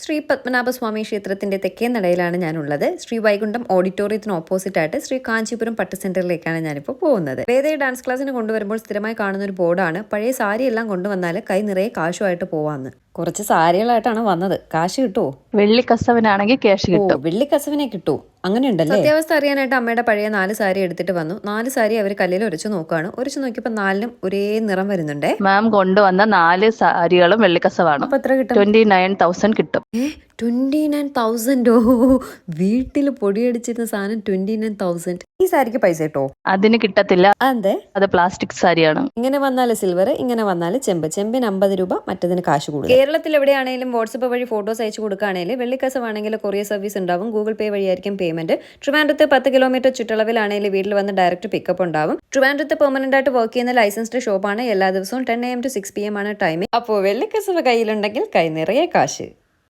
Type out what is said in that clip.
ശ്രീ പത്മനാഭസ്വാമി ക്ഷേത്രത്തിന്റെ തെക്കേ നടയിലാണ് ഞാനുള്ളത്. ശ്രീ വൈകുണ്ഠം ഓഡിറ്റോറിയത്തിന് ഓപ്പോസിറ്റ് ആയിട്ട് ശ്രീ കാഞ്ചീപുരം പട്ട് സെന്ററിലേക്കാണ് ഞാനിപ്പോൾ പോകുന്നത്. വേദയെ ഡാൻസ് ക്ലാസ്സിന് കൊണ്ടുവരുമ്പോൾ സ്ഥിരമായി കാണുന്ന ഒരു ബോർഡാണ്, പഴയ സാരി എല്ലാം കൊണ്ടുവന്നാൽ കൈ നിറയെ കാശുമായിട്ട് പോവാന്ന്. കുറച്ച് സാരികളായിട്ടാണ് വന്നത്. കാശ് കിട്ടുമോ? വെള്ളിക്കസവനാണെങ്കിൽ ക്യാഷ് കിട്ടും. വെള്ളിക്കസവിനെ കിട്ടൂ, അങ്ങനെയുണ്ടല്ലേ? സത്യാവസ്ഥ അറിയാനായിട്ട് അമ്മയുടെ പഴയ 4 സാരി എടുത്തിട്ട് വന്നു. 4 സാരി അവർ കല്ലിൽ ഉരച്ചു നോക്കുകയാണ്. ഉരച്ചു നോക്കിയപ്പോൾ 4നും ഒരേ നിറം വരുന്നുണ്ടേ. മാം കൊണ്ടുവന്ന 4 സാരികളും വെള്ളിക്കസവാണ്. അപ്പൊ എത്ര കിട്ടും? 29,000 കിട്ടും. 29,000? വീട്ടിൽ പൊടിയടിച്ചിരുന്ന സാധനം 29,000. ഈ സാരിക്ക് പൈസ കിട്ടോ? അതിന് കിട്ടത്തില്ല. അതെ, അത് പ്ലാസ്റ്റിക് സാരിയാണ്. ഇങ്ങനെ വന്നാല് സിൽവർ, ഇങ്ങനെ വന്നാല് ചെമ്പ്. ചെമ്പിന് 50 രൂപ, മറ്റതിന് കാശ് കൂടുതൽ. കേരളത്തിൽ എവിടെയാണെങ്കിലും വാട്സപ്പ് വഴി ഫോട്ടോസ് അയച്ചു കൊടുക്കുകയാണെങ്കിൽ വെള്ളിക്കസവാണെങ്കിൽ കൊറിയർ സർവീസ് ഉണ്ടാവും. ഗൂഗിൾ പേ വഴിയായിരിക്കും പേയ്മെന്റ്. ട്രിവാൻഡ്രത്ത് 10 കിലോമീറ്റർ ചുറ്റളവിലാണെങ്കിൽ വീട്ടിൽ വന്ന് ഡയറക്റ്റ് പിക്കപ്പ് ഉണ്ടാവും. ട്രിവാൻഡ്രത്ത് പെർമനന്റ് ആയിട്ട് വർക്ക് ചെയ്യുന്ന ലൈസൻസ്ഡ് ഷോപ്പാണ്. എല്ലാ ദിവസവും 10 AM to 6 PM ആണ് ടൈമിംഗ്. അപ്പോൾ വെള്ളിക്കസവ് കയ്യിലുണ്ടെങ്കിൽ കൈ നിറയെ കാശ്.